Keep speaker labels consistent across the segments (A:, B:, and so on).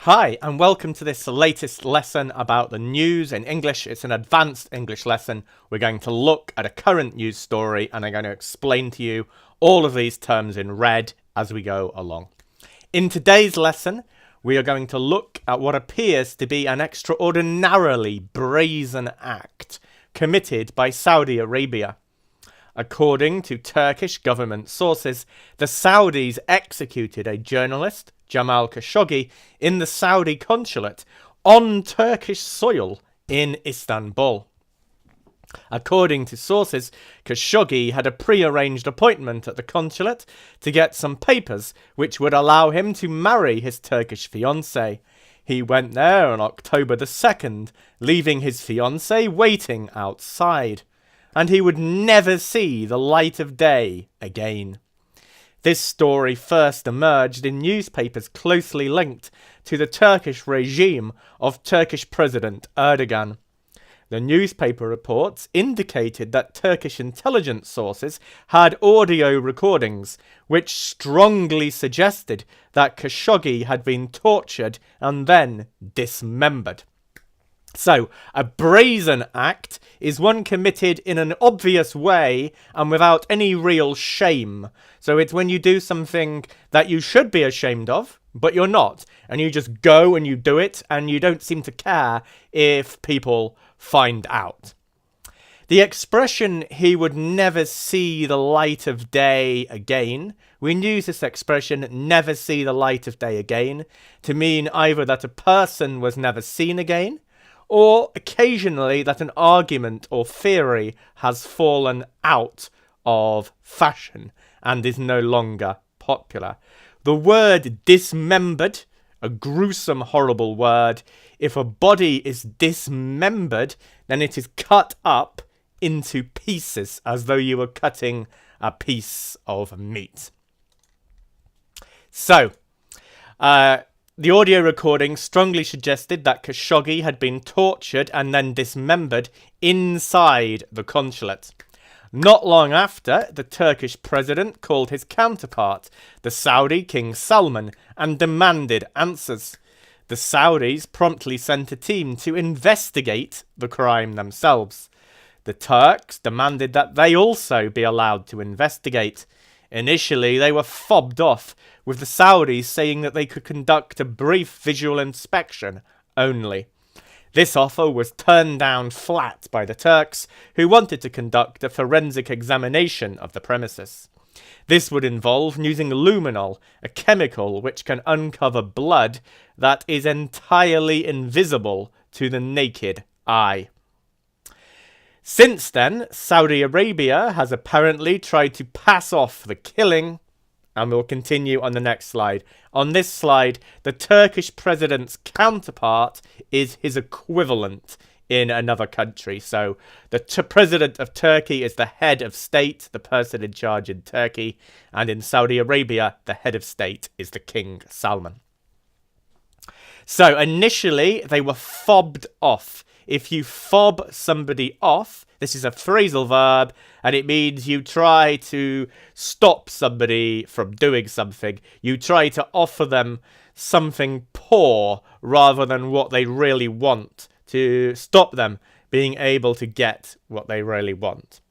A: Hi, and welcome to this latest lesson about the news in English. It's an advanced English lesson. We're going to look at a current news story, and I'm going to explain to you all of these terms in red as we go along. In today's lesson, we are going to look at what appears to be an extraordinarily brazen act committed by Saudi Arabia. According to Turkish government sources, the Saudis executed a journalist, Jamal Khashoggi, in the Saudi consulate on Turkish soil in Istanbul. According to sources, Khashoggi had a pre-arranged appointment at the consulate to get some papers which would allow him to marry his Turkish fiancée. He went there on October the 2nd, leaving his fiancée waiting outside, and he would never see the light of day again. This story first emerged in newspapers closely linked to the Turkish regime of Turkish President Erdogan. The newspaper reports indicated that Turkish intelligence sources had audio recordings which strongly suggested that Khashoggi had been tortured and then dismembered. So, a brazen act is one committed in an obvious way and without any real shame. So it's when you do something that you should be ashamed of, but you're not. And you just go and you do it, and you don't seem to care if people find out. The expression, he would never see the light of day again, we use this expression, never see the light of day again, to mean either that a person was never seen again, or occasionally that an argument or theory has fallen out of fashion and is no longer popular. The word dismembered, a gruesome, horrible word. If a body is dismembered, then it is cut up into pieces, as though you were cutting a piece of meat. So, the audio recording strongly suggested that Khashoggi had been tortured and then dismembered inside the consulate. Not long after, the Turkish president called his counterpart, the Saudi King Salman, and demanded answers. The Saudis promptly sent a team to investigate the crime themselves. The Turks demanded that they also be allowed to investigate. Initially, they were fobbed off, with the Saudis saying that they could conduct a brief visual inspection only. This offer was turned down flat by the Turks, who wanted to conduct a forensic examination of the premises. This would involve using luminol, a chemical which can uncover blood that is entirely invisible to the naked eye. Since then, Saudi Arabia has apparently tried to pass off the killing, and we'll continue on the next slide. On this slide, the Turkish president's counterpart is his equivalent in another country. So the president of Turkey is the head of state, the person in charge in Turkey, and in Saudi Arabia, the head of state is the King Salman. So initially, they were fobbed off. If you fob somebody off, this is a phrasal verb, and it means you try to stop somebody from doing something. You try to offer them something poor rather than what they really want, to stop them being able to get what they really want.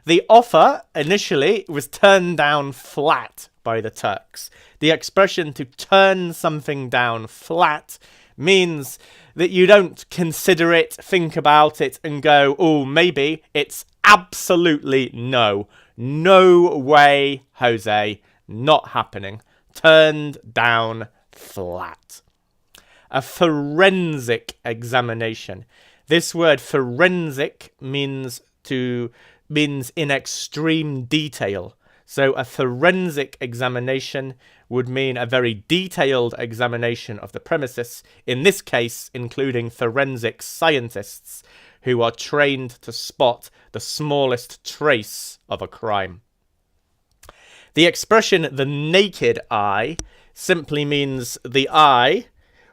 A: The offer initially was turned down flat by the Turks. The expression to turn something down flat means that you don't consider it, think about it, and go, oh, maybe. It's absolutely no. No way, Jose. Not happening. Turned down flat. A forensic examination. This word forensic means in extreme detail. So a forensic examination would mean a very detailed examination of the premises, in this case including forensic scientists who are trained to spot the smallest trace of a crime. The expression the naked eye simply means the eye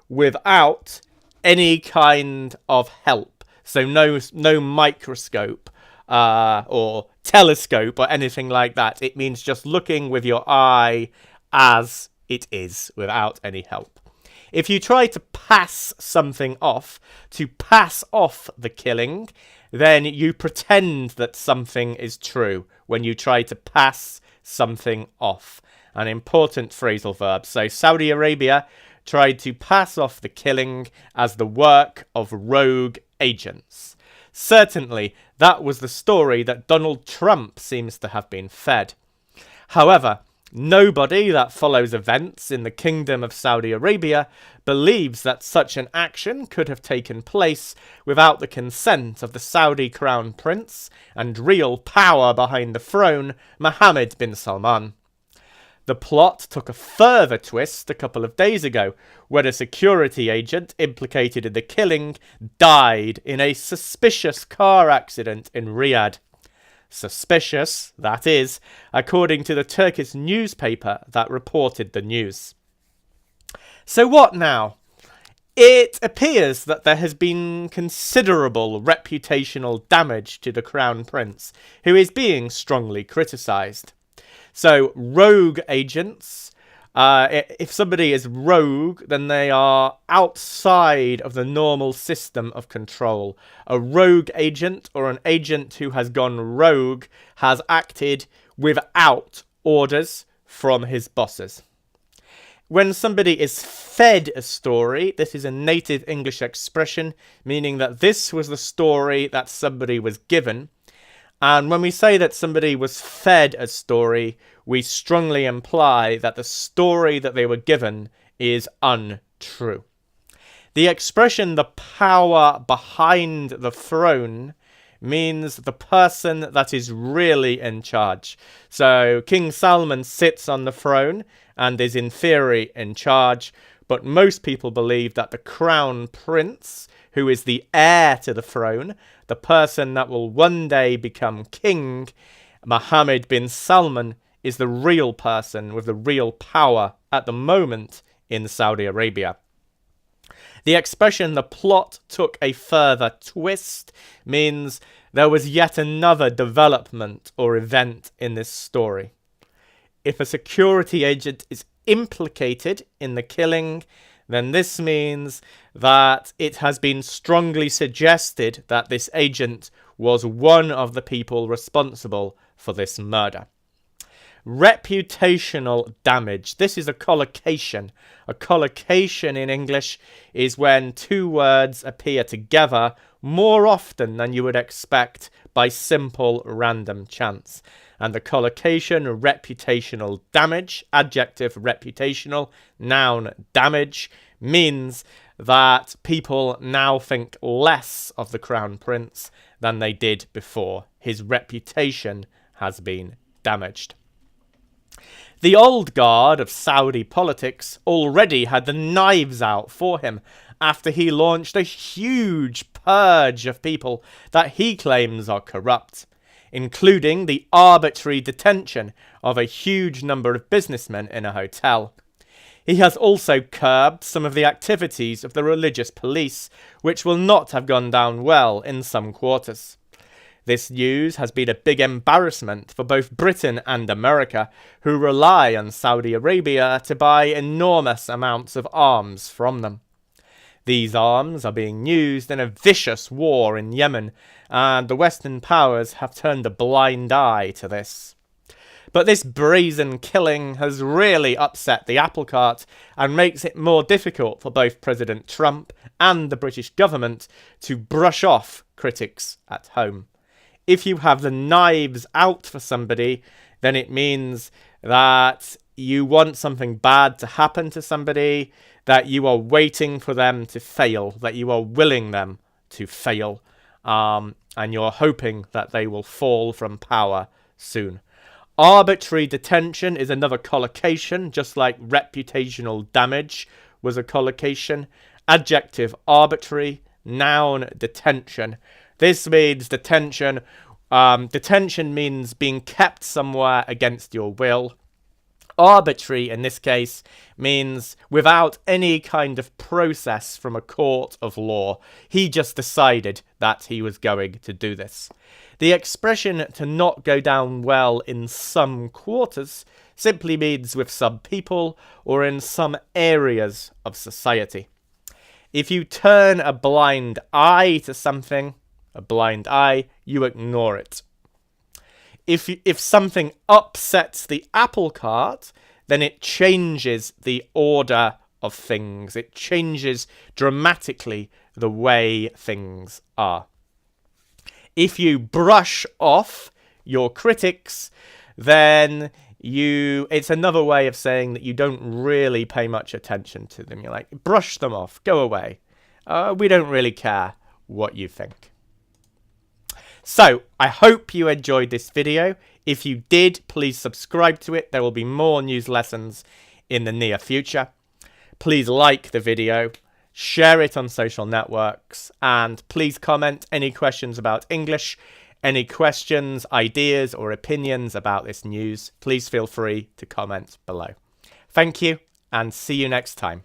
A: without any kind of help. So no microscope or telescope or anything like that. It means just looking with your eye as it is, without any help. If you try to pass something off, to pass off the killing, then you pretend that something is true when you try to pass something off. An important phrasal verb. So Saudi Arabia tried to pass off the killing as the work of rogue agents. Certainly, that was the story that Donald Trump seems to have been fed. However, nobody that follows events in the Kingdom of Saudi Arabia believes that such an action could have taken place without the consent of the Saudi Crown Prince and real power behind the throne, Mohammed bin Salman. The plot took a further twist a couple of days ago, where a security agent implicated in the killing died in a suspicious car accident in Riyadh. Suspicious, that is, according to the Turkish newspaper that reported the news. So what now? It appears that there has been considerable reputational damage to the Crown Prince, who is being strongly criticised. So, rogue agents, if somebody is rogue, then they are outside of the normal system of control. A rogue agent, or an agent who has gone rogue, has acted without orders from his bosses. When somebody is fed a story, this is a native English expression, meaning that this was the story that somebody was given. And when we say that somebody was fed a story, we strongly imply that the story that they were given is untrue. The expression "the power behind the throne" means the person that is really in charge. So King Salman sits on the throne and is in theory in charge, but most people believe that the Crown Prince, who is the heir to the throne, the person that will one day become king, Mohammed bin Salman, is the real person with the real power at the moment in Saudi Arabia. The expression "the plot took a further twist" means there was yet another development or event in this story. If a security agent is implicated in the killing, then this means that it has been strongly suggested that this agent was one of the people responsible for this murder. Reputational damage. This is a collocation. A collocation in English is when two words appear together more often than you would expect by simple random chance. And the collocation reputational damage, adjective reputational, noun damage, means that people now think less of the Crown Prince than they did before. His reputation has been damaged. The old guard of Saudi politics already had the knives out for him after he launched a huge purge of people that he claims are corrupt, including the arbitrary detention of a huge number of businessmen in a hotel. He has also curbed some of the activities of the religious police, which will not have gone down well in some quarters. This news has been a big embarrassment for both Britain and America, who rely on Saudi Arabia to buy enormous amounts of arms from them. These arms are being used in a vicious war in Yemen, and the Western powers have turned a blind eye to this. But this brazen killing has really upset the apple cart and makes it more difficult for both President Trump and the British government to brush off critics at home. If you have the knives out for somebody, then it means that you want something bad to happen to somebody, that you are waiting for them to fail, that you are willing them to fail, and you're hoping that they will fall from power soon. Arbitrary detention is another collocation, just like reputational damage was a collocation. Adjective arbitrary, noun detention. This means detention. Detention means being kept somewhere against your will. Arbitrary, in this case, means without any kind of process from a court of law. He just decided that he was going to do this. The expression "to not go down well in some quarters" simply means with some people or in some areas of society. If you turn a blind eye to something, a blind eye, you ignore it. If something upsets the apple cart, then it changes the order of things. It changes dramatically the way things are. If you brush off your critics, then it's another way of saying that you don't really pay much attention to them. You're like, brush them off, go away. We don't really care what you think. So, I hope you enjoyed this video. If you did, please subscribe to it. There will be more news lessons in the near future. Please like the video, share it on social networks, and please comment any questions about English, any questions, ideas, or opinions about this news. Please feel free to comment below. Thank you, and see you next time.